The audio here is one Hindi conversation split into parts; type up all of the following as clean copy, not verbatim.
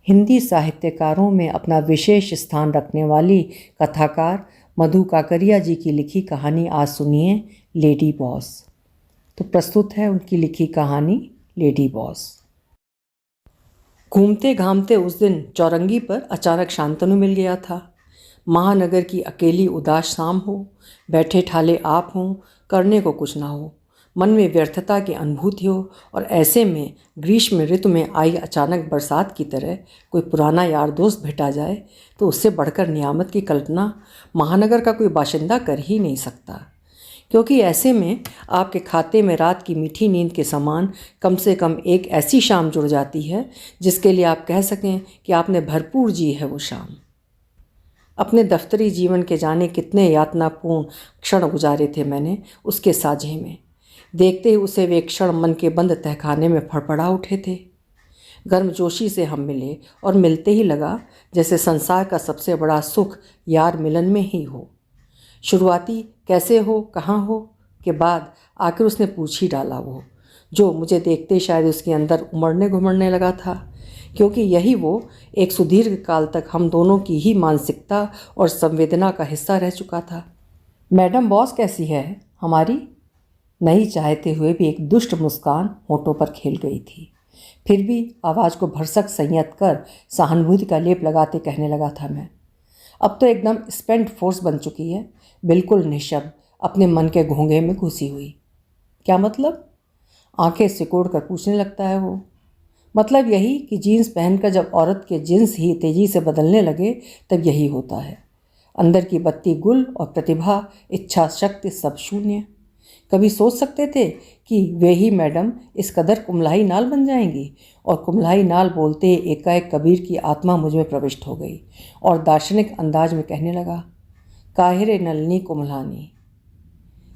हिंदी साहित्यकारों में अपना विशेष स्थान रखने वाली कथाकार मधु काकरिया जी की लिखी कहानी आज सुनिए, लेडी बॉस। तो प्रस्तुत है उनकी लिखी कहानी लेडी बॉस। घूमते घामते उस दिन चौरंगी पर अचानक शांतनु मिल गया था। महानगर की अकेली उदास शाम हो, बैठे ठाले आप हों, करने को कुछ ना हो, मन में व्यर्थता की अनुभूति हो, और ऐसे में ग्रीष्म ऋतु में आई अचानक बरसात की तरह कोई पुराना यार दोस्त भेटा जाए तो उससे बढ़कर नियामत की कल्पना महानगर का कोई बाशिंदा कर ही नहीं सकता। क्योंकि ऐसे में आपके खाते में रात की मीठी नींद के समान कम से कम एक ऐसी शाम जुड़ जाती है जिसके लिए आप कह सकें कि आपने भरपूर जी है वो शाम। अपने दफ्तरी जीवन के जाने कितने यातनापूर्ण क्षण गुजारे थे मैंने उसके साझे में। देखते ही उसे वे क्षण मन के बंद तहखाने में फड़फड़ा उठे थे। गर्मजोशी से हम मिले और मिलते ही लगा जैसे संसार का सबसे बड़ा सुख यार मिलन में ही हो। शुरुआती कैसे हो, कहाँ हो के बाद आखिर उसने पूछ ही डाला वो, जो मुझे देखते शायद उसके अंदर उमड़ने घुमड़ने लगा था, क्योंकि यही वो एक सुदीर्घ काल तक हम दोनों की ही मानसिकता और संवेदना का हिस्सा रह चुका था। मैडम बॉस कैसी है हमारी? नहीं चाहते हुए भी एक दुष्ट मुस्कान होठों पर खेल गई थी। फिर भी आवाज़ को भरसक संयत कर सहानुभूति का लेप लगाते कहने लगा था मैं। अब तो एकदम स्पेंट फोर्स बन चुकी है, बिल्कुल निशब्द, अपने मन के घोंघे में घुसी हुई। क्या मतलब? आंखें सिकोड़ कर पूछने लगता है वो। मतलब यही कि जीन्स पहनकर जब औरत के जिन्स ही तेजी से बदलने लगे तब यही होता है। अंदर की बत्ती गुल और प्रतिभा, इच्छा शक्ति सब शून्य। कभी सोच सकते थे कि वे ही मैडम इस कदर कुम्हलाई नाल बन जाएंगी? और कुम्हलाई नाल बोलते ही एकाएक कबीर की आत्मा मुझ में प्रविष्ट हो गई और दार्शनिक अंदाज में कहने लगा, काहिरे नलनी कुम्हलानी।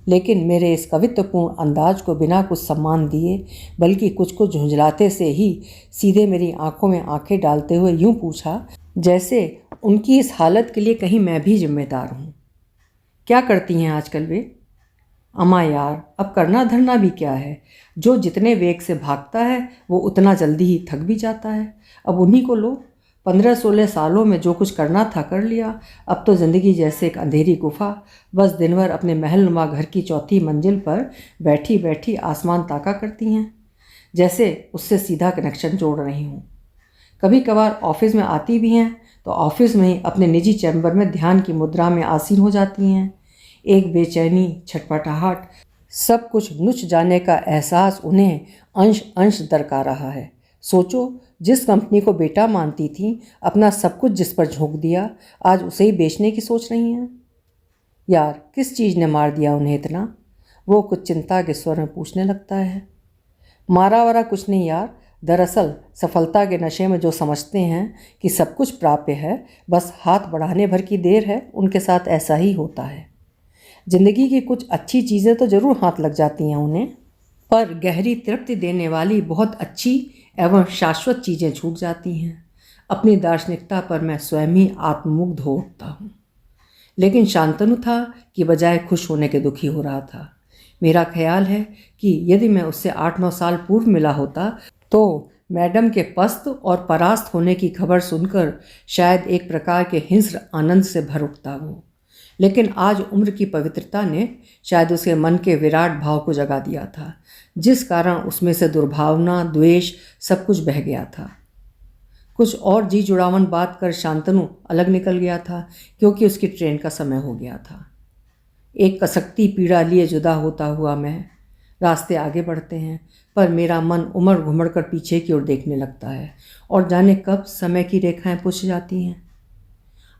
लेकिन मेरे इस कवित्वपूर्ण अंदाज को बिना कुछ सम्मान दिए, बल्कि कुछ कुछ झुंझलाते से ही सीधे मेरी आंखों में आंखें डालते हुए यूं पूछा जैसे उनकी इस हालत के लिए कहीं मैं भी जिम्मेदार हूँ। क्या करती हैं आजकल वे? अम्मा यार, अब करना धरना भी क्या है। जो जितने वेग से भागता है वो उतना जल्दी ही थक भी जाता है। अब उन्हीं को लो। 15-16 सालों में जो कुछ करना था कर लिया। अब तो ज़िंदगी जैसे एक अंधेरी गुफा, बस दिन भर अपने महलनुमा घर की चौथी मंजिल पर बैठी बैठी आसमान ताका करती हैं, जैसे उससे सीधा कनेक्शन जोड़ रही हूँ। कभी कभार ऑफिस में आती भी हैं तो ऑफिस में ही अपने निजी चैम्बर में ध्यान की मुद्रा में आसीन हो जाती हैं। एक बेचैनी, छटपटाहट, सब कुछ नुच जाने का एहसास उन्हें अंश अंश दरका रहा है। सोचो, जिस कंपनी को बेटा मानती थी, अपना सब कुछ जिस पर झोंक दिया, आज उसे ही बेचने की सोच रही हैं। यार, किस चीज़ ने मार दिया उन्हें इतना? वो कुछ चिंता के स्वर में पूछने लगता है। मारा वारा कुछ नहीं यार, दरअसल सफलता के नशे में जो समझते हैं कि सब कुछ प्राप्य है, बस हाथ बढ़ाने भर की देर है, उनके साथ ऐसा ही होता है। जिंदगी की कुछ अच्छी चीज़ें तो ज़रूर हाथ लग जाती हैं उन्हें, पर गहरी तृप्ति देने वाली बहुत अच्छी एवं शाश्वत चीज़ें छूट जाती हैं। अपनी दार्शनिकता पर मैं स्वयं ही आत्ममुग्ध हो उठता हूँ। लेकिन शांतनु था कि बजाय खुश होने के दुखी हो रहा था। मेरा ख्याल है कि यदि मैं उससे 8-9 साल पूर्व मिला होता तो मैडम के पस्त और परास्त होने की खबर सुनकर शायद एक प्रकार के हिंस्र आनंद से भर उठता वो। लेकिन आज उम्र की पवित्रता ने शायद उसके मन के विराट भाव को जगा दिया था, जिस कारण उसमें से दुर्भावना, द्वेष सब कुछ बह गया था। कुछ और जी जुड़ावन बात कर शांतनु अलग निकल गया था, क्योंकि उसकी ट्रेन का समय हो गया था। एक कसकती पीड़ा लिए जुदा होता हुआ मैं रास्ते आगे बढ़ते हैं, पर मेरा मन उमड़ घुमड़ कर पीछे की ओर देखने लगता है और जाने कब समय की रेखाएं पुछ जाती हैं।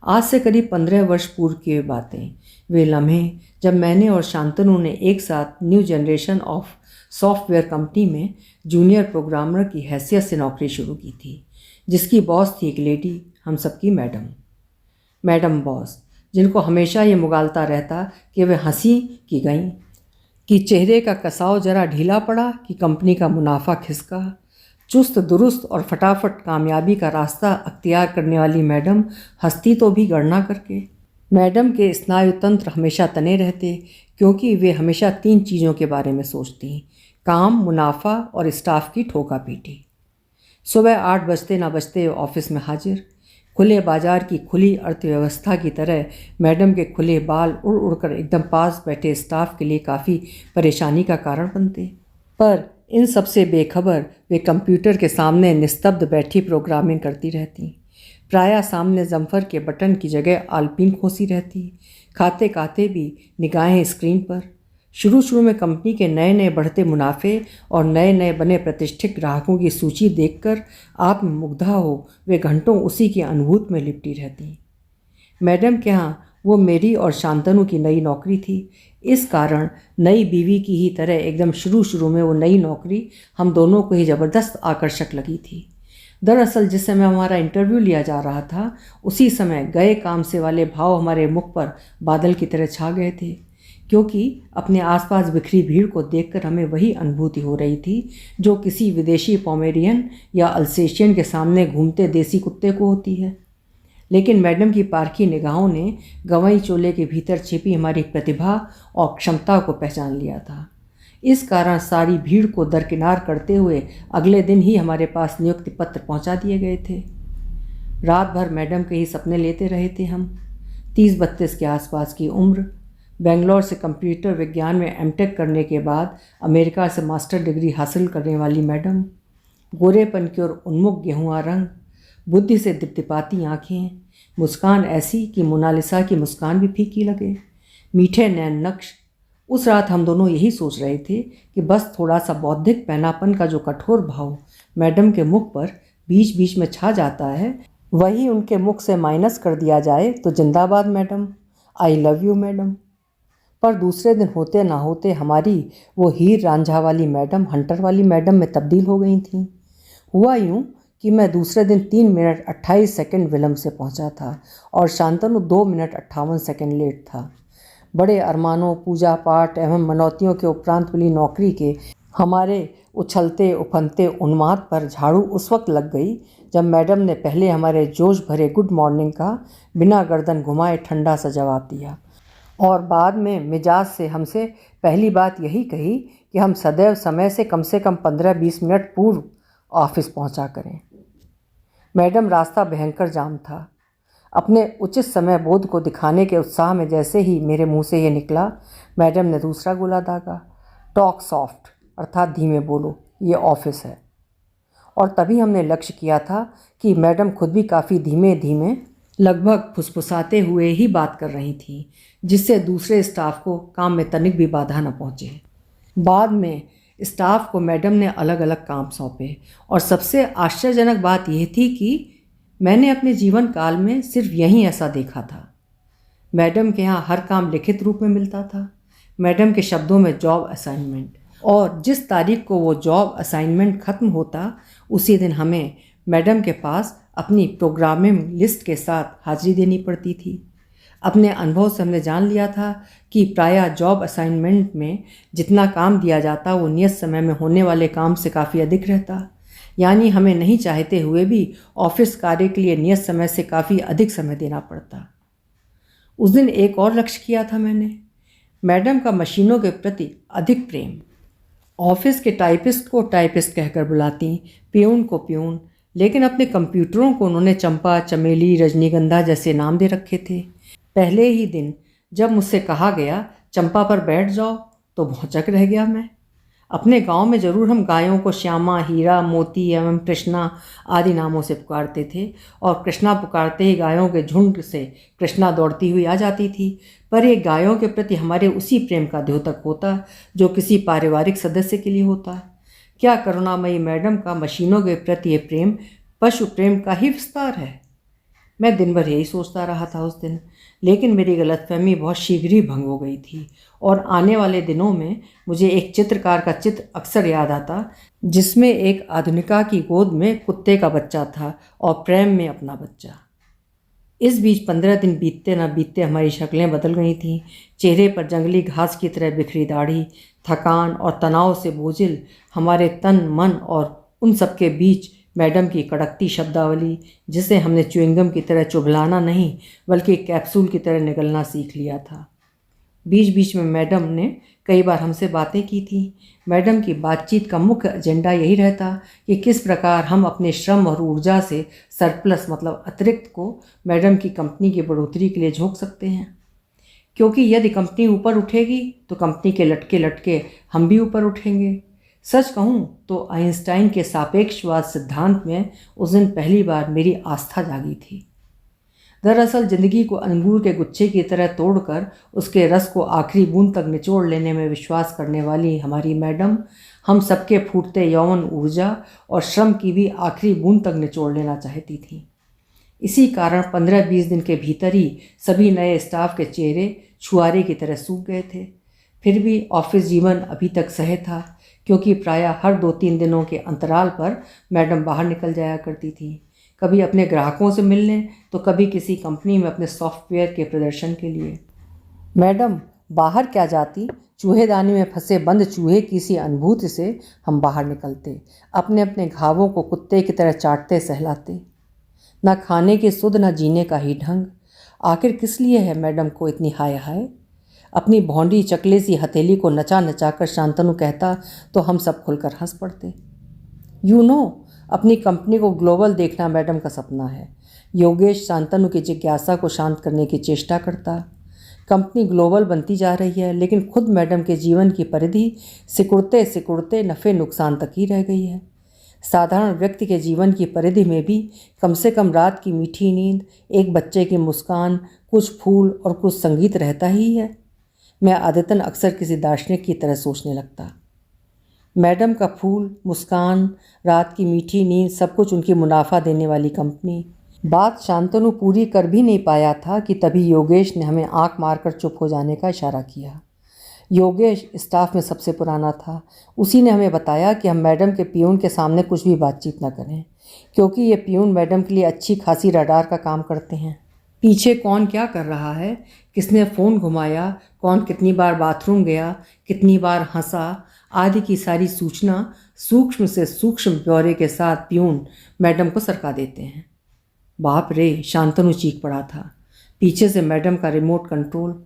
आज से करीब 15 वर्ष पूर्व की बातें, वे लम्हे जब मैंने और शांतनु ने एक साथ new generation of software company में जूनियर प्रोग्रामर की हैसियत से नौकरी शुरू की थी, जिसकी बॉस थी एक लेडी, हम सबकी मैडम बॉस, जिनको हमेशा ये मुगालता रहता कि वे हंसी की गईं, कि चेहरे का कसाव जरा ढीला पड़ा, कि कंपनी का मुनाफा खिसका। चुस्त दुरुस्त और फटाफट कामयाबी का रास्ता अख्तियार करने वाली मैडम हंसती तो भी गणना करके। मैडम के स्नायु तंत्र हमेशा तने रहते, क्योंकि वे हमेशा 3 चीज़ों के बारे में सोचती: काम, मुनाफा और स्टाफ की ठोका पीटी। सुबह 8 बजते ना बजते ऑफिस में हाजिर। खुले बाजार की खुली अर्थव्यवस्था की तरह मैडम के खुले बाल उड़ उड़कर एकदम पास बैठे स्टाफ के लिए काफ़ी परेशानी का कारण बनते। पर इन सब से बेखबर वे कंप्यूटर के सामने निस्तब्ध बैठी प्रोग्रामिंग करती रहती। प्रायः सामने जम्फर के बटन की जगह आलपीन खोसी रहती, खाते खाते भी निगाहें स्क्रीन पर। शुरू शुरू में कंपनी के नए नए बढ़ते मुनाफे और नए नए बने प्रतिष्ठित ग्राहकों की सूची देखकर आप मुग्धा हो वे घंटों उसी की अनुभूति में लिपटी रहती। मैडम के यहाँ वो मेरी और शांतनु की नई नौकरी थी। इस कारण नई बीवी की ही तरह एकदम शुरू शुरू में वो नई नौकरी हम दोनों को ही ज़बरदस्त आकर्षक लगी थी। दरअसल जिस समय हमारा इंटरव्यू लिया जा रहा था उसी समय गए काम से वाले भाव हमारे मुख पर बादल की तरह छा गए थे, क्योंकि अपने आसपास बिखरी भीड़ को देखकर हमें वही अनुभूति हो रही थी जो किसी विदेशी पोमेरियन या अल्सेशियन के सामने घूमते देसी कुत्ते को होती है। लेकिन मैडम की पारखी निगाहों ने गंवई चोले के भीतर छिपी हमारी प्रतिभा और क्षमता को पहचान लिया था। इस कारण सारी भीड़ को दरकिनार करते हुए अगले दिन ही हमारे पास नियुक्ति पत्र पहुंचा दिए गए थे। रात भर मैडम के ही सपने लेते रहे थे हम। 30-32 के आसपास की उम्र, बेंगलोर से कंप्यूटर विज्ञान में एमटेक करने के बाद अमेरिका से मास्टर डिग्री हासिल करने वाली मैडम, गोरेपन की ओर उन्मुख गेहुआ रंग, बुद्धि से दिपदिपाती आँखें, मुस्कान ऐसी कि मोनालिसा की मुस्कान भी फीकी लगे, मीठे नैन नक्श। उस रात हम दोनों यही सोच रहे थे कि बस थोड़ा सा बौद्धिक पैनापन का जो कठोर भाव मैडम के मुख पर बीच बीच में छा जाता है वही उनके मुख से माइनस कर दिया जाए तो जिंदाबाद madam, I love you madam. पर दूसरे दिन होते ना होते हमारी वो हीर रांझा वाली मैडम हंटर वाली मैडम में तब्दील हो गई थी। हुआ यूँ कि मैं दूसरे दिन 3 मिनट 28 सेकंड विलम्ब से पहुंचा था और शांतनु 2 मिनट 58 सेकंड लेट था। बड़े अरमानों, पूजा पाठ एवं मनौतियों के उपरांत मिली नौकरी के हमारे उछलते उफनते उन्माद पर झाड़ू उस वक्त लग गई जब मैडम ने पहले हमारे जोश भरे गुड मॉर्निंग का बिना गर्दन घुमाए ठंडा सा जवाब दिया और बाद में मिजाज से हमसे पहली बात यही कही कि हम सदैव समय से कम 15-20 मिनट पूर्व ऑफिस पहुंचा करें। मैडम रास्ता भयंकर जाम था। अपने उचित समय बोध को दिखाने के उत्साह में जैसे ही मेरे मुंह से ये निकला, मैडम ने दूसरा गोला दागा, टॉक सॉफ्ट, अर्थात धीमे बोलो, ये ऑफिस है। और तभी हमने लक्ष्य किया था कि मैडम खुद भी काफ़ी धीमे धीमे लगभग फुसफुसाते हुए ही बात कर रही थी, जिससे दूसरे स्टाफ को काम में तनिक भी बाधा न पहुँचे। बाद में स्टाफ को मैडम ने अलग अलग काम सौंपे और सबसे आश्चर्यजनक बात यह थी कि मैंने अपने जीवन काल में सिर्फ यहीं ऐसा देखा था। मैडम के यहाँ हर काम लिखित रूप में मिलता था। मैडम के शब्दों में जॉब असाइनमेंट, और जिस तारीख को वो जॉब असाइनमेंट ख़त्म होता उसी दिन हमें मैडम के पास अपनी प्रोग्रामिंग लिस्ट के साथ हाजिरी देनी पड़ती थी। अपने अनुभव से हमने जान लिया था कि प्रायः जॉब असाइनमेंट में जितना काम दिया जाता वो नियत समय में होने वाले काम से काफ़ी अधिक रहता, यानी हमें नहीं चाहते हुए भी ऑफिस कार्य के लिए नियत समय से काफ़ी अधिक समय देना पड़ता। उस दिन एक और लक्ष्य किया था मैंने, मैडम का मशीनों के प्रति अधिक प्रेम। ऑफिस के टाइपिस्ट को टाइपिस्ट कहकर बुलाती, प्यून को प्यून, लेकिन अपने कंप्यूटरों को उन्होंने चंपा, चमेली, रजनीगंधा जैसे नाम दे रखे थे। पहले ही दिन जब मुझसे कहा गया चंपा पर बैठ जाओ तो भौचक रह गया मैं। अपने गांव में ज़रूर हम गायों को श्यामा, हीरा, मोती एवं कृष्णा आदि नामों से पुकारते थे और कृष्णा पुकारते ही गायों के झुंड से कृष्णा दौड़ती हुई आ जाती थी, पर ये गायों के प्रति हमारे उसी प्रेम का द्योतक होता जो किसी पारिवारिक सदस्य के लिए होता। क्या करुणामयी मैडम का मशीनों के प्रति ये प्रेम पशु प्रेम का ही विस्तार है। मैं दिन भर यही सोचता रहा था उस दिन, लेकिन मेरी गलतफहमी बहुत शीघ्र ही भंग हो गई थी और आने वाले दिनों में मुझे एक चित्रकार का चित्र अक्सर याद आता, जिसमें एक आधुनिका की गोद में कुत्ते का बच्चा था और प्रेम में अपना बच्चा। इस बीच 15 दिन बीतते न बीतते हमारी शक्लें बदल गई थीं। चेहरे पर जंगली घास की तरह बिखरी दाढ़ी, थकान और तनाव से बोझिल हमारे तन मन और उन सब के बीच मैडम की कड़कती शब्दावली, जिसे हमने च्युइंगम की तरह चुभलाना नहीं बल्कि कैप्सूल की तरह निगलना सीख लिया था। बीच बीच में मैडम ने कई बार हमसे बातें की थी। मैडम की बातचीत का मुख्य एजेंडा यही रहता कि किस प्रकार हम अपने श्रम और ऊर्जा से सरप्लस मतलब अतिरिक्त को मैडम की कंपनी की बढ़ोतरी के लिए झोंक सकते हैं, क्योंकि यदि कंपनी ऊपर उठेगी तो कंपनी के लटके लटके हम भी ऊपर उठेंगे। सच कहूँ तो आइंस्टाइन के सापेक्षवाद सिद्धांत में उस दिन पहली बार मेरी आस्था जागी थी। दरअसल जिंदगी को अंगूर के गुच्छे की तरह तोड़कर उसके रस को आखिरी बूंद तक निचोड़ लेने में विश्वास करने वाली हमारी मैडम हम सबके फूटते यौवन ऊर्जा और श्रम की भी आखिरी बूंद तक निचोड़ लेना चाहती थी। इसी कारण 15-20 दिन के भीतर ही सभी नए स्टाफ के चेहरे छुआरे की तरह सूख गए थे। फिर भी ऑफिस जीवन अभी तक सह था, क्योंकि प्रायः हर 2-3 दिनों के अंतराल पर मैडम बाहर निकल जाया करती थी, कभी अपने ग्राहकों से मिलने तो कभी किसी कंपनी में अपने सॉफ्टवेयर के प्रदर्शन के लिए। मैडम बाहर क्या जाती, चूहेदानी में फंसे बंद चूहे की सी अनुभूति से हम बाहर निकलते, अपने अपने घावों को कुत्ते की तरह चाटते सहलाते। न खाने की सुध न जीने का ही ढंग। आखिर किस लिए है मैडम को इतनी हाय हाय। अपनी भौंडी चकले सी हथेली को नचा नचा कर शांतनु कहता तो हम सब खुलकर हंस पड़ते। अपनी कंपनी को ग्लोबल देखना मैडम का सपना है। योगेश शांतनु की जिज्ञासा को शांत करने की चेष्टा करता। कंपनी ग्लोबल बनती जा रही है, लेकिन खुद मैडम के जीवन की परिधि सिकुड़ते सिकुड़ते नफ़े नुकसान तक ही रह गई है। साधारण व्यक्ति के जीवन की परिधि में भी कम से कम रात की मीठी नींद, एक बच्चे की मुस्कान, कुछ फूल और कुछ संगीत रहता ही है। मैं आदतन अक्सर किसी दार्शनिक की तरह सोचने लगता। मैडम का फूल, मुस्कान, रात की मीठी नींद, सब कुछ उनकी मुनाफा देने वाली कंपनी। बात शांतनु पूरी कर भी नहीं पाया था कि तभी योगेश ने हमें आंख मारकर चुप हो जाने का इशारा किया। योगेश स्टाफ में सबसे पुराना था। उसी ने हमें बताया कि हम मैडम के पियून के सामने कुछ भी बातचीत न करें, क्योंकि ये पियून मैडम के लिए अच्छी खासी रडार का काम करते हैं। पीछे कौन क्या कर रहा है, किसने फ़ोन घुमाया, कौन कितनी बार बाथरूम गया, कितनी बार हंसा, आदि की सारी सूचना सूक्ष्म से सूक्ष्म ब्यौरे के साथ पियून मैडम को सरका देते हैं। बाप रे, शांतनु चीख पड़ा था। पीछे से मैडम का रिमोट कंट्रोल।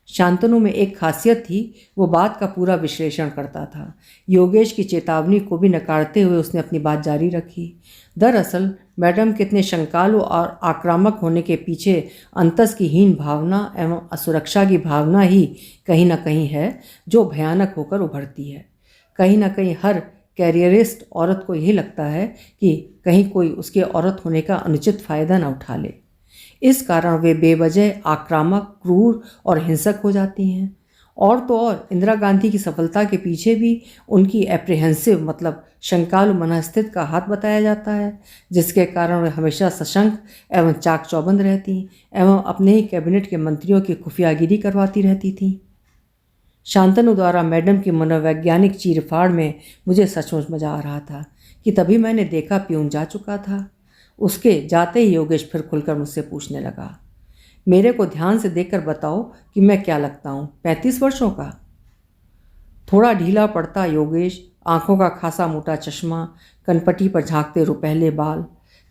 शांतनु में एक खासियत थी, वो बात का पूरा विश्लेषण करता था। योगेश की चेतावनी को भी नकारते हुए उसने अपनी बात जारी रखी। दरअसल मैडम के इतने शंकालु और आक्रामक होने के पीछे अंतस की हीन भावना एवं असुरक्षा की भावना ही कहीं न कहीं है, जो भयानक होकर उभरती है। कहीं ना कहीं हर कैरियरिस्ट औरत को यही लगता है कि कहीं कोई उसके औरत होने का अनुचित फ़ायदा न उठा ले। इस कारण वे बेवजह आक्रामक, क्रूर और हिंसक हो जाती हैं। और तो और इंदिरा गांधी की सफलता के पीछे भी उनकी एप्रीहेंसिव मतलब शंकालु मनस्थिति का हाथ बताया जाता है, जिसके कारण वे हमेशा सशंक एवं चाक चौबंद रहती एवं अपने ही कैबिनेट के मंत्रियों की खुफियागिरी करवाती रहती थीं। शांतनु द्वारा मैडम की मनोवैज्ञानिक चीरफाड़ में मुझे सचमुच मजा आ रहा था कि तभी मैंने देखा पियून जा चुका था। उसके जाते ही योगेश फिर खुलकर मुझसे पूछने लगा, मेरे को ध्यान से देखकर बताओ कि मैं क्या लगता हूँ, 35 वर्षों का? थोड़ा ढीला पड़ता योगेश, आंखों का खासा मोटा चश्मा, कनपटी पर झांकते रुपहले बाल।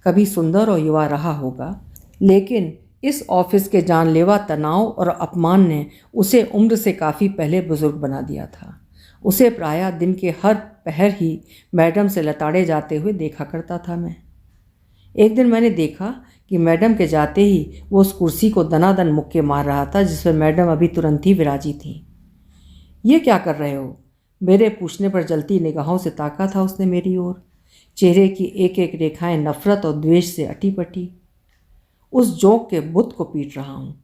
कभी सुंदर और युवा रहा होगा, लेकिन इस ऑफिस के जानलेवा तनाव और अपमान ने उसे उम्र से काफ़ी पहले बुजुर्ग बना दिया था। उसे प्रायः दिन के हर पहर ही मैडम से लताड़े जाते हुए देखा करता था मैं। एक दिन मैंने देखा कि मैडम के जाते ही वो उस कुर्सी को दनादन मुक्के मार रहा था जिस पर मैडम अभी तुरंत ही विराजी थी। ये क्या कर रहे हो? मेरे पूछने पर जलती निगाहों से ताका था उसने मेरी ओर। चेहरे की एक एक रेखाएं नफरत और द्वेष से अटी पटी। उस जोंक के बुत को पीट रहा हूँ।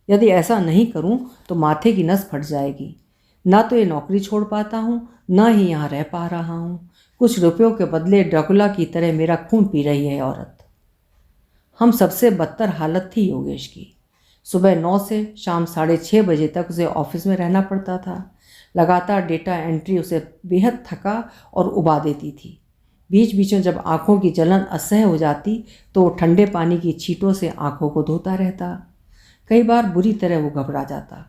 यदि ऐसा नहीं करूँ तो माथे की नस फट जाएगी। ना तो ये नौकरी छोड़ पाता हूँ, ना ही यहाँ रह पा रहा हूँ। कुछ रुपयों के बदले ड्रैकुला की तरह मेरा खून पी रही है औरत। हम सबसे बदतर हालत थी योगेश की। सुबह 9 से शाम 6:30 बजे तक उसे ऑफिस में रहना पड़ता था। लगातार डेटा एंट्री उसे बेहद थका और उबा देती थी। बीच बीच में जब आँखों की जलन असह्य हो जाती तो वो ठंडे पानी की छींटों से आँखों को धोता रहता। कई बार बुरी तरह वो घबरा जाता।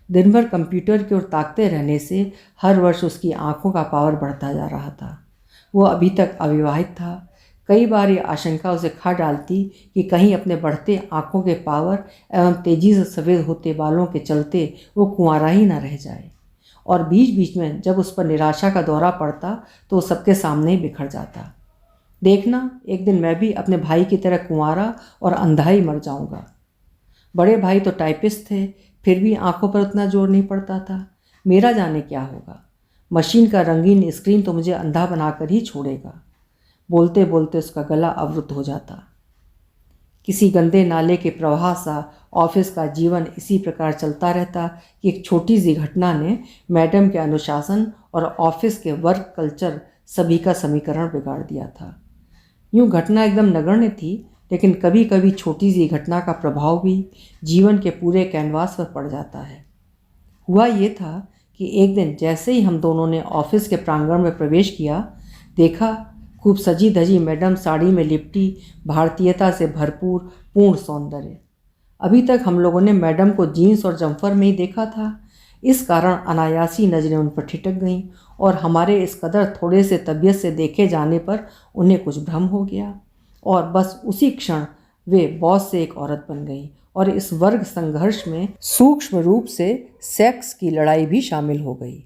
दिन भर कंप्यूटर की ओर ताकते रहने से हर वर्ष उसकी आँखों का पावर बढ़ता जा रहा था। वो अभी तक अविवाहित था। कई बार ये आशंका उसे खा डालती कि कहीं अपने बढ़ते आँखों के पावर एवं तेजी से सफ़ेद होते बालों के चलते वो कुंवारा ही न रह जाए। और बीच बीच में जब उस पर निराशा का दौरा पड़ता तो वो सबके सामने ही बिखर जाता। देखना, एक दिन मैं भी अपने भाई की तरह कुंवारा और अंधा ही मर जाऊंगा। बड़े भाई तो टाइपिस्ट थे, फिर भी आंखों पर उतना जोर नहीं पड़ता था। मेरा जाने क्या होगा। मशीन का रंगीन स्क्रीन तो मुझे अंधा बनाकर ही छोड़ेगा। बोलते बोलते उसका गला अवरुद्ध हो जाता। किसी गंदे नाले के प्रवाह सा ऑफिस का जीवन इसी प्रकार चलता रहता कि एक छोटी सी घटना ने मैडम के अनुशासन और ऑफिस के वर्क कल्चर सभी का समीकरण बिगाड़ दिया था। यूँ घटना एकदम नगण्य थी, लेकिन कभी कभी छोटी सी घटना का प्रभाव भी जीवन के पूरे कैनवास पर पड़ जाता है। हुआ ये था कि एक दिन जैसे ही हम दोनों ने ऑफिस के प्रांगण में प्रवेश किया, देखा खूब सजी धजी मैडम साड़ी में लिपटी, भारतीयता से भरपूर पूर्ण सौंदर्य। अभी तक हम लोगों ने मैडम को जीन्स और जम्फर में ही देखा था। इस कारण अनायासी नज़रें उन पर ठिठक गईं और हमारे इस कदर थोड़े से तबीयत से देखे जाने पर उन्हें कुछ भ्रम हो गया और बस उसी क्षण वे बॉस से एक औरत बन गई और इस वर्ग संघर्ष में सूक्ष्म रूप से सेक्स की लड़ाई भी शामिल हो गई।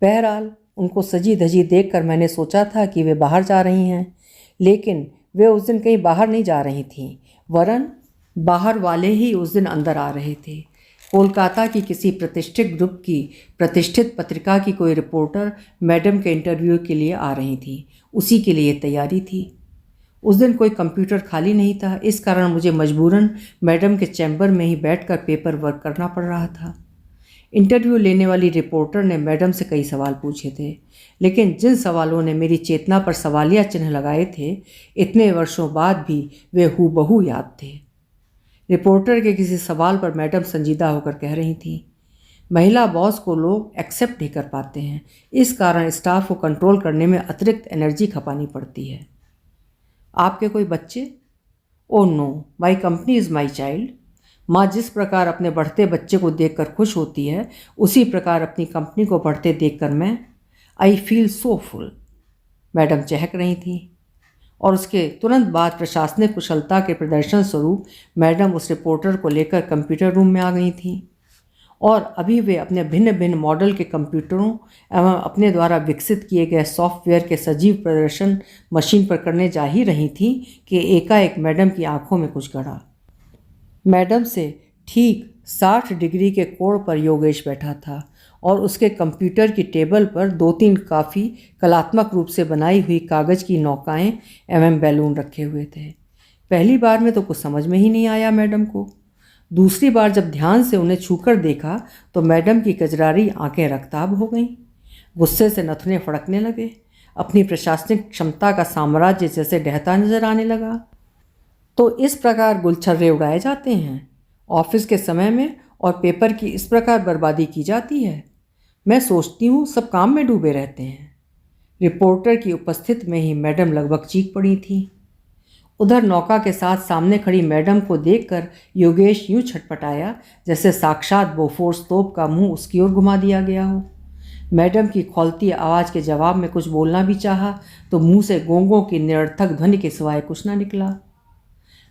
बहरहाल उनको सजी धजी देखकर मैंने सोचा था कि वे बाहर जा रही हैं, लेकिन वे उस दिन कहीं बाहर नहीं जा रही थीं, वरन बाहर वाले ही उस दिन अंदर आ रहे थे। कोलकाता की किसी प्रतिष्ठित ग्रुप की प्रतिष्ठित पत्रिका की कोई रिपोर्टर मैडम के इंटरव्यू के लिए आ रही थी। उसी के लिए तैयारी थी। उस दिन कोई कंप्यूटर खाली नहीं था, इस कारण मुझे मजबूरन मैडम के चैम्बर में ही बैठकर पेपर वर्क करना पड़ रहा था। इंटरव्यू लेने वाली रिपोर्टर ने मैडम से कई सवाल पूछे थे, लेकिन जिन सवालों ने मेरी चेतना पर सवालिया चिन्ह लगाए थे, इतने वर्षों बाद भी वे हूबहू याद थे। रिपोर्टर के किसी सवाल पर मैडम संजीदा होकर कह रही थी, महिला बॉस को लोग एक्सेप्ट नहीं कर पाते हैं, इस कारण स्टाफ को कंट्रोल करने में अतिरिक्त एनर्जी खपानी पड़ती है। आपके कोई बच्चे? Oh no, my company is my child. माँ जिस प्रकार अपने बढ़ते बच्चे को देखकर खुश होती है, उसी प्रकार अपनी कंपनी को बढ़ते देखकर मैं I feel so full. Madam चहक रही थी और उसके तुरंत बाद प्रशासनिक कुशलता के प्रदर्शन स्वरूप मैडम उस रिपोर्टर को लेकर कंप्यूटर रूम में आ गई थीं और अभी वे अपने भिन्न भिन्न मॉडल के कंप्यूटरों एवं अपने द्वारा विकसित किए गए सॉफ्टवेयर के सजीव प्रदर्शन मशीन पर करने जा ही रही थीं कि एकाएक मैडम की आंखों में कुछ गड़ा। मैडम से ठीक 60 डिग्री के कोण पर योगेश बैठा था और उसके कंप्यूटर की टेबल पर 2-3 काफ़ी कलात्मक रूप से बनाई हुई कागज़ की नौकाएं एवं बैलून रखे हुए थे। पहली बार में तो कुछ समझ में ही नहीं आया मैडम को। दूसरी बार जब ध्यान से उन्हें छूकर देखा तो मैडम की कजरारी आंखें रक्ताब हो गईं। गुस्से से नथुने फड़कने लगे। अपनी प्रशासनिक क्षमता का साम्राज्य जैसे ढहता नजर आने लगा। तो इस प्रकार गुलछर्रे उड़ाए जाते हैं ऑफिस के समय में और पेपर की इस प्रकार बर्बादी की जाती है। मैं सोचती हूँ सब काम में डूबे रहते हैं। रिपोर्टर की उपस्थिति में ही मैडम लगभग चीख पड़ी थी। उधर नौका के साथ सामने खड़ी मैडम को देखकर योगेश यूं छटपटाया जैसे साक्षात बोफोर्स तोप का मुंह उसकी ओर घुमा दिया गया हो। मैडम की खौलती आवाज़ के जवाब में कुछ बोलना भी चाहा तो मुंह से गोंगों की निरर्थक ध्वनि के सिवाय कुछ ना निकला।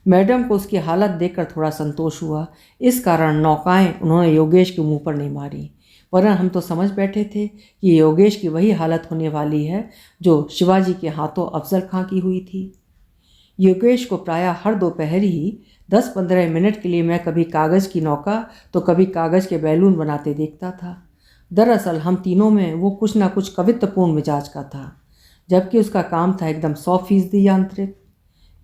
मैडम को उसकी हालत देखकर थोड़ा संतोष हुआ। इस कारण नौकाएं उन्होंने योगेश के मुंह पर नहीं मारी, वरन हम तो समझ बैठे थे कि योगेश की वही हालत होने वाली है जो शिवाजी के हाथों अफजल खां की हुई थी। योगेश को प्रायः हर दोपहर ही 10-15 मिनट के लिए मैं कभी कागज़ की नौका तो कभी कागज़ के बैलून बनाते देखता था। दरअसल हम तीनों में वो कुछ ना कुछ कवित्वपूर्ण मिजाज का था, जबकि उसका काम था एकदम 100% यांत्रिक।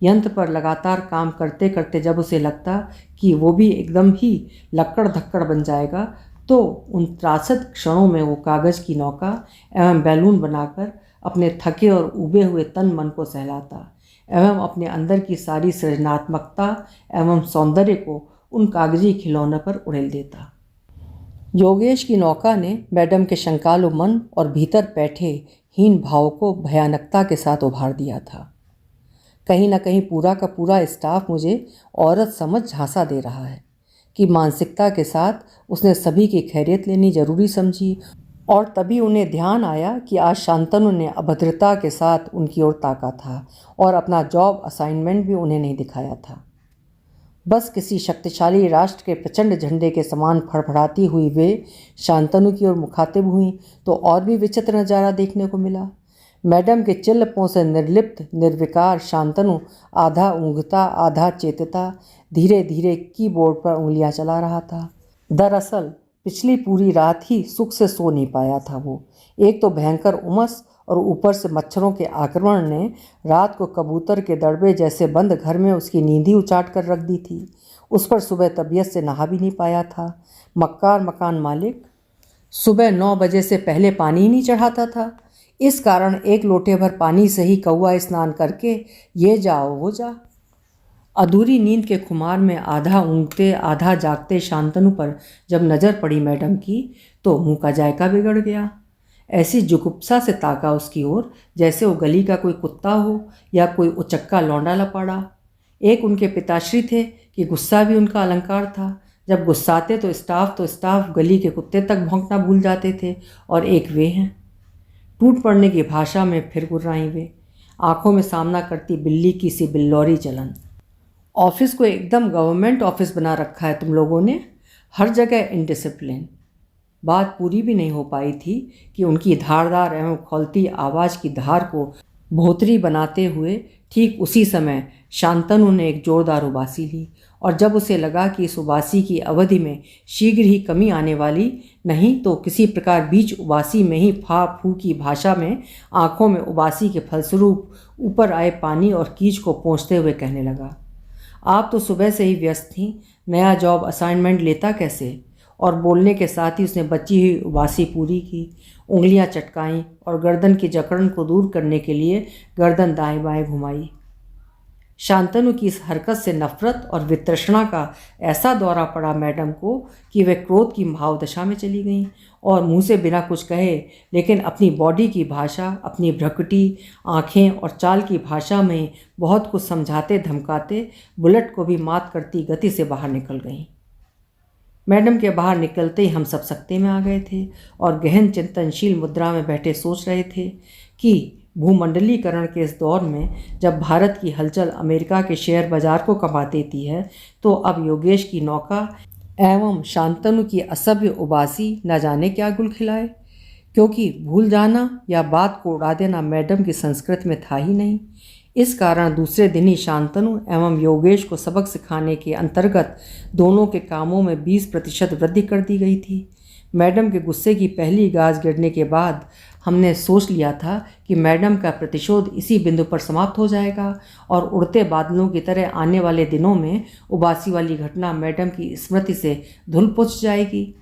यंत्र पर लगातार काम करते करते जब उसे लगता कि वो भी एकदम ही लक्कड़ धक्कड़ बन जाएगा, तो उन त्रासद क्षणों में वो कागज़ की नौका एवं बैलून बनाकर अपने थके और उबे हुए तन मन को सहलाता एवं अपने अंदर की सारी सृजनात्मकता एवं सौंदर्य को उन कागजी खिलौनों पर उड़ेल देता। योगेश की नौका ने मैडम के शंकालु मन और भीतर बैठे हीन भाव को भयानकता के साथ उभार दिया था। कहीं ना कहीं पूरा का पूरा स्टाफ मुझे औरत समझ झांसा दे रहा है कि मानसिकता के साथ उसने सभी की खैरियत लेनी जरूरी समझी और तभी उन्हें ध्यान आया कि आज शांतनु ने अभद्रता के साथ उनकी ओर ताका था और अपना जॉब असाइनमेंट भी उन्हें नहीं दिखाया था। बस किसी शक्तिशाली राष्ट्र के प्रचंड झंडे के समान फड़फड़ाती हुई वे शांतनु की ओर मुखातिब हुईं तो और भी विचित्र नज़ारा देखने को मिला। मैडम के चिल्लपों से निर्लिप्त निर्विकार शांतनु आधा ऊँघता आधा चेतता धीरे धीरे कीबोर्ड पर उंगलियां चला रहा था। दरअसल पिछली पूरी रात ही सुख से सो नहीं पाया था वो। एक तो भयंकर उमस और ऊपर से मच्छरों के आक्रमण ने रात को कबूतर के दड़बे जैसे बंद घर में उसकी नींद ही उचाट कर रख दी थी। उस पर सुबह तबीयत से नहा भी नहीं पाया था। मक्कार मकान मालिक सुबह 9 बजे से पहले पानी ही नहीं चढ़ाता था। इस कारण एक लोटे भर पानी से ही कौआ स्नान करके ये जाओ वो जा। अधूरी नींद के खुमार में आधा ऊँघते आधा जागते शांतनु पर जब नज़र पड़ी मैडम की तो मुंह का जायका बिगड़ गया। ऐसी जुगुप्सा से ताका उसकी ओर जैसे वो गली का कोई कुत्ता हो या कोई उचक्का लौंडा लपाड़ा। एक उनके पिताश्री थे कि गुस्सा भी उनका अलंकार था। जब गुस्साते तो स्टाफ गली के कुत्ते तक भौंकना भूल जाते थे। और एक वे हैं, टूट पड़ने की भाषा में फिर गुर्राई वे, आंखों में सामना करती बिल्ली की सी बिल्लौरी चलन। ऑफिस को एकदम गवर्नमेंट ऑफिस बना रखा है तुम लोगों ने, हर जगह इनडिसिप्लिन। बात पूरी भी नहीं हो पाई थी कि उनकी धारदार एवं खौलती आवाज़ की धार को भोतरी बनाते हुए ठीक उसी समय शांतनु ने एक जोरदार उबासी ली। और जब उसे लगा कि इस उबासी की अवधि में शीघ्र ही कमी आने वाली, नहीं तो किसी प्रकार बीच उबासी में ही फा फू की भाषा में आंखों में उबासी के फलस्वरूप ऊपर आए पानी और कीच को पोंछते हुए कहने लगा, आप तो सुबह से ही व्यस्त थीं, नया जॉब असाइनमेंट लेता कैसे। और बोलने के साथ ही उसने बची हुई उबासी पूरी की, उंगलियां चटकाईं और गर्दन की जकड़न को दूर करने के लिए गर्दन दाएं बाएं घुमाई। शांतनु की इस हरकत से नफरत और वितृष्णा का ऐसा दौरा पड़ा मैडम को कि वे क्रोध की भावदशा में चली गईं और मुंह से बिना कुछ कहे लेकिन अपनी बॉडी की भाषा, अपनी भ्रकुटी, आँखें और चाल की भाषा में बहुत कुछ समझाते धमकाते बुलेट को भी मात करती गति से बाहर निकल गईं। मैडम के बाहर निकलते ही हम सब सकते में आ गए थे और गहन चिंतनशील मुद्रा में बैठे सोच रहे थे कि भूमंडलीकरण के इस दौर में जब भारत की हलचल अमेरिका के शेयर बाजार को कमा देती है तो अब योगेश की नौका एवं शांतनु की असभ्य उबासी न जाने क्या गुल खिलाए, क्योंकि भूल जाना या बात को उड़ा देना मैडम की संस्कृति में था ही नहीं। इस कारण दूसरे दिन ही शांतनु एवं योगेश को सबक सिखाने के अंतर्गत दोनों के कामों में 20% वृद्धि कर दी गई थी। मैडम के गुस्से की पहली गाज गिरने के बाद हमने सोच लिया था कि मैडम का प्रतिशोध इसी बिंदु पर समाप्त हो जाएगा और उड़ते बादलों की तरह आने वाले दिनों में उबासी वाली घटना मैडम की स्मृति से धुल पुछ जाएगी।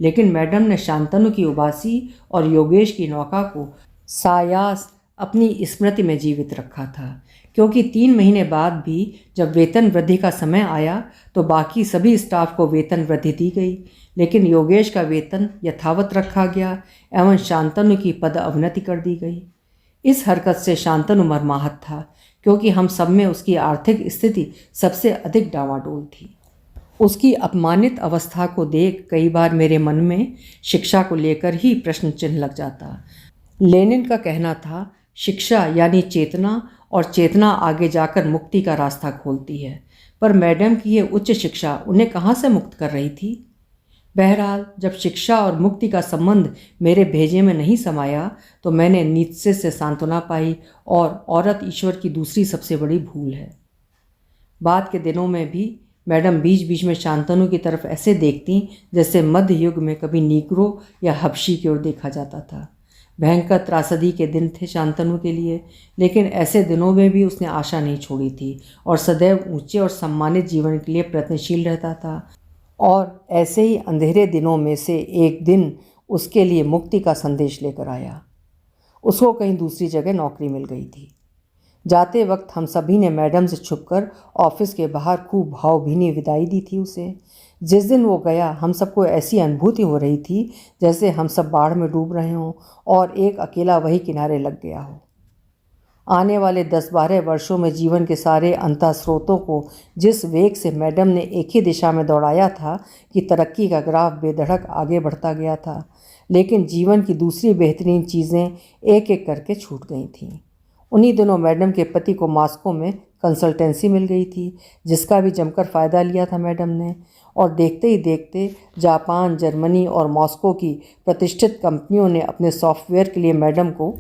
लेकिन मैडम ने शांतनु की उबासी और योगेश की नौका को सायास अपनी स्मृति में जीवित रखा था, क्योंकि 3 महीने बाद भी जब वेतन वृद्धि का समय आया तो बाकी सभी स्टाफ को वेतन वृद्धि दी गई, लेकिन योगेश का वेतन यथावत रखा गया एवं शांतनु की पद अवनति कर दी गई। इस हरकत से शांतनु मर्माहत था, क्योंकि हम सब में उसकी आर्थिक स्थिति सबसे अधिक डावाडोल थी। उसकी अपमानित अवस्था को देख कई बार मेरे मन में शिक्षा को लेकर ही प्रश्न चिन्ह लग जाता। लेनिन का कहना था, शिक्षा यानी चेतना, और चेतना आगे जाकर मुक्ति का रास्ता खोलती है। पर मैडम की ये उच्च शिक्षा उन्हें कहाँ से मुक्त कर रही थी। बहरहाल जब शिक्षा और मुक्ति का संबंध मेरे भेजे में नहीं समाया तो मैंने नीत्शे से सांत्वना पाई, और औरत ईश्वर की दूसरी सबसे बड़ी भूल है। बाद के दिनों में भी मैडम बीच बीच में शांतनु की तरफ ऐसे देखती जैसे मध्य युग में कभी नीग्रो या हबशी की ओर देखा जाता था। भयंकर त्रासदी के दिन थे शांतनु के लिए, लेकिन ऐसे दिनों में भी उसने आशा नहीं छोड़ी थी और सदैव ऊंचे और सम्मानित जीवन के लिए प्रयत्नशील रहता था। और ऐसे ही अंधेरे दिनों में से एक दिन उसके लिए मुक्ति का संदेश लेकर आया। उसको कहीं दूसरी जगह नौकरी मिल गई थी। जाते वक्त हम सभी ने मैडम से छुपकर ऑफिस के बाहर खूब भावभीनी विदाई दी थी उसे। जिस दिन वो गया हम सबको ऐसी अनुभूति हो रही थी जैसे हम सब बाढ़ में डूब रहे हों और एक अकेला वही किनारे लग गया हो। आने वाले 10-12 वर्षों में जीवन के सारे अंतः स्रोतों को जिस वेग से मैडम ने एक ही दिशा में दौड़ाया था कि तरक्की का ग्राफ बेधड़क आगे बढ़ता गया था, लेकिन जीवन की दूसरी बेहतरीन चीज़ें एक एक करके छूट गई थीं। उन्हीं दिनों मैडम के पति को मॉस्को में कंसल्टेंसी मिल गई थी, जिसका भी जमकर फ़ायदा लिया था मैडम ने। और देखते ही देखते जापान, जर्मनी और मॉस्को की प्रतिष्ठित कंपनियों ने अपने सॉफ्टवेयर के लिए मैडम को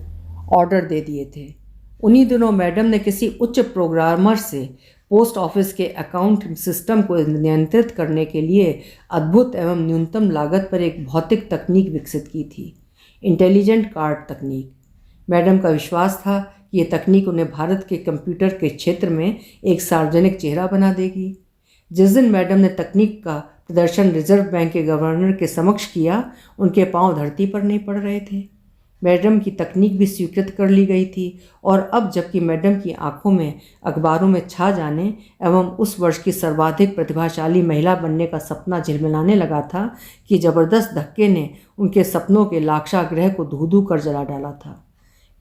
ऑर्डर दे दिए थे। उन्हीं दिनों मैडम ने किसी उच्च प्रोग्रामर से पोस्ट ऑफिस के अकाउंट सिस्टम को नियंत्रित करने के लिए अद्भुत एवं न्यूनतम लागत पर एक भौतिक तकनीक विकसित की थी, इंटेलिजेंट कार्ड तकनीक। मैडम का विश्वास था कि ये तकनीक उन्हें भारत के कंप्यूटर के क्षेत्र में एक सार्वजनिक चेहरा बना देगी। जिस दिन मैडम ने तकनीक का प्रदर्शन रिजर्व बैंक के गवर्नर के समक्ष किया, उनके पांव धरती पर नहीं पड़ रहे थे। मैडम की तकनीक भी स्वीकृत कर ली गई थी और अब जबकि मैडम की आंखों में अखबारों में छा जाने एवं उस वर्ष की सर्वाधिक प्रतिभाशाली महिला बनने का सपना झिलमिलाने लगा था कि ज़बरदस्त धक्के ने उनके सपनों के लाक्षागृह को धू धू कर जला डाला था।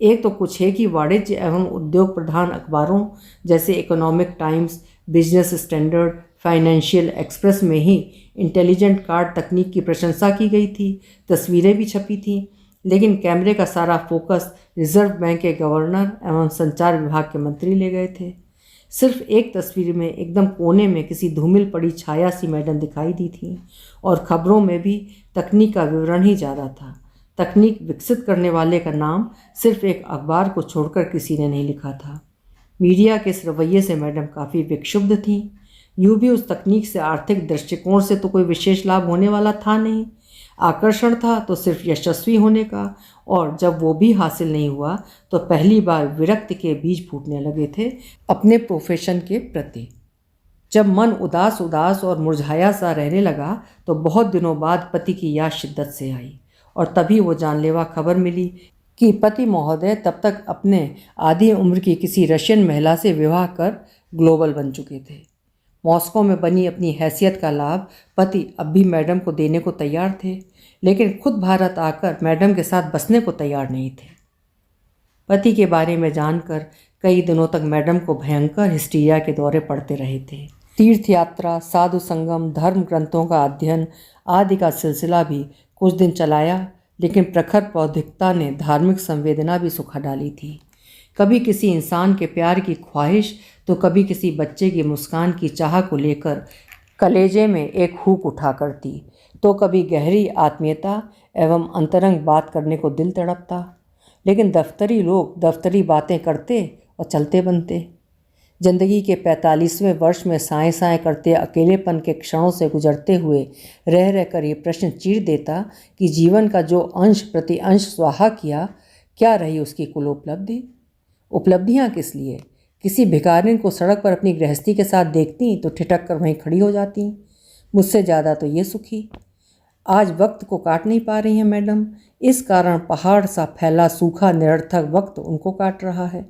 एक तो कुछ है कि वाणिज्य एवं उद्योग प्रधान अखबारों जैसे economic times, business standard, financial express में ही इंटेलिजेंट कार्ड तकनीक की प्रशंसा की गई थी, तस्वीरें भी छपी थीं, लेकिन कैमरे का सारा फोकस रिजर्व बैंक के गवर्नर एवं संचार विभाग के मंत्री ले गए थे। सिर्फ एक तस्वीर में एकदम कोने में किसी धूमिल पड़ी छाया सी मैडम दिखाई दी थी और खबरों में भी तकनीक का विवरण ही ज़्यादा था। तकनीक विकसित करने वाले का नाम सिर्फ एक अखबार को छोड़कर किसी ने नहीं लिखा था। मीडिया के इस रवैये से मैडम काफ़ी विक्षुब्ध थीं। यूँ भी उस तकनीक से आर्थिक दृष्टिकोण से तो कोई विशेष लाभ होने वाला था नहीं। आकर्षण था तो सिर्फ यशस्वी होने का, और जब वो भी हासिल नहीं हुआ तो पहली बार विरक्ति के बीज फूटने लगे थे अपने प्रोफेशन के प्रति। जब मन उदास उदास और मुरझाया सा रहने लगा तो बहुत दिनों बाद पति की याद शिद्दत से आई और तभी वो जानलेवा खबर मिली कि पति महोदय तब तक अपने आधी उम्र की किसी रशियन महिला से विवाह कर ग्लोबल बन चुके थे। मॉस्को में बनी अपनी हैसियत का लाभ पति अब भी मैडम को देने को तैयार थे, लेकिन खुद भारत आकर मैडम के साथ बसने को तैयार नहीं थे। पति के बारे में जानकर कई दिनों तक मैडम को भयंकर हिस्टीरिया के दौरे पड़ते रहे थे। तीर्थ यात्रा, साधु संगम, धर्म ग्रंथों का अध्ययन आदि का सिलसिला भी कुछ दिन चलाया, लेकिन प्रखर बौद्धिकता ने धार्मिक संवेदना भी सुखा डाली थी। कभी किसी इंसान के प्यार की ख्वाहिश तो कभी किसी बच्चे की मुस्कान की चाह को लेकर कलेजे में एक हुक उठा करती, तो कभी गहरी आत्मीयता एवं अंतरंग बात करने को दिल तड़पता। लेकिन दफ्तरी लोग दफ्तरी बातें करते और चलते बनते। जिंदगी के 45वें वर्ष में साएं साएं करते अकेलेपन के क्षणों से गुजरते हुए रह रहकर ये प्रश्न चीर देता कि जीवन का जो अंश प्रति अंश स्वाहा किया, क्या रही उसकी कुल उपलब्धि? उपलब्धियाँ किस लिए? किसी भिखारिन को सड़क पर अपनी गृहस्थी के साथ देखती तो ठिठक कर वहीं खड़ी हो जाती। मुझसे ज़्यादा तो ये सुखी। आज वक्त को काट नहीं पा रही हैं मैडम, इस कारण पहाड़ सा फैला सूखा निरर्थक वक्त उनको काट रहा है।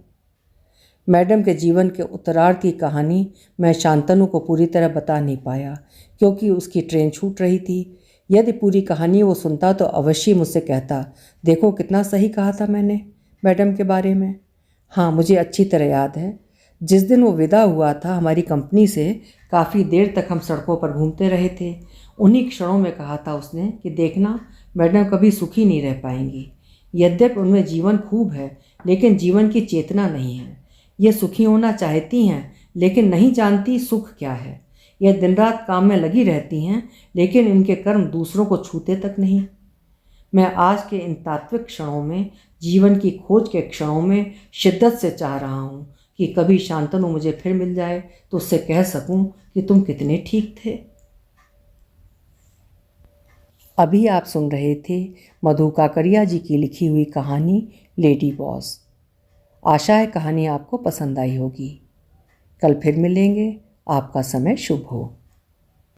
मैडम के जीवन के उत्तरार्ध की कहानी मैं शांतनु को पूरी तरह बता नहीं पाया, क्योंकि उसकी ट्रेन छूट रही थी। यदि पूरी कहानी वो सुनता तो अवश्य मुझसे कहता, देखो कितना सही कहा था मैंने मैडम के बारे में। हाँ, मुझे अच्छी तरह याद है, जिस दिन वो विदा हुआ था हमारी कंपनी से, काफ़ी देर तक हम सड़कों पर घूमते रहे थे। उन्हीं क्षणों में कहा था उसने कि देखना, मैडम कभी सुखी नहीं रह पाएंगी। यद्यपि उनमें जीवन खूब है, लेकिन जीवन की चेतना नहीं है। ये सुखी होना चाहती हैं, लेकिन नहीं जानती सुख क्या है। यह दिन रात काम में लगी रहती हैं, लेकिन इनके कर्म दूसरों को छूते तक नहीं। मैं आज के इन तात्विक क्षणों में, जीवन की खोज के क्षणों में शिद्दत से चाह रहा हूँ कि कभी शांतनु मुझे फिर मिल जाए तो उससे कह सकूँ कि तुम कितने ठीक थे। अभी आप सुन रहे थे मधु काकड़िया जी की लिखी हुई कहानी लेडी बॉस। आशा है कहानी आपको पसंद आई होगी। कल फिर मिलेंगे। आपका समय शुभ हो।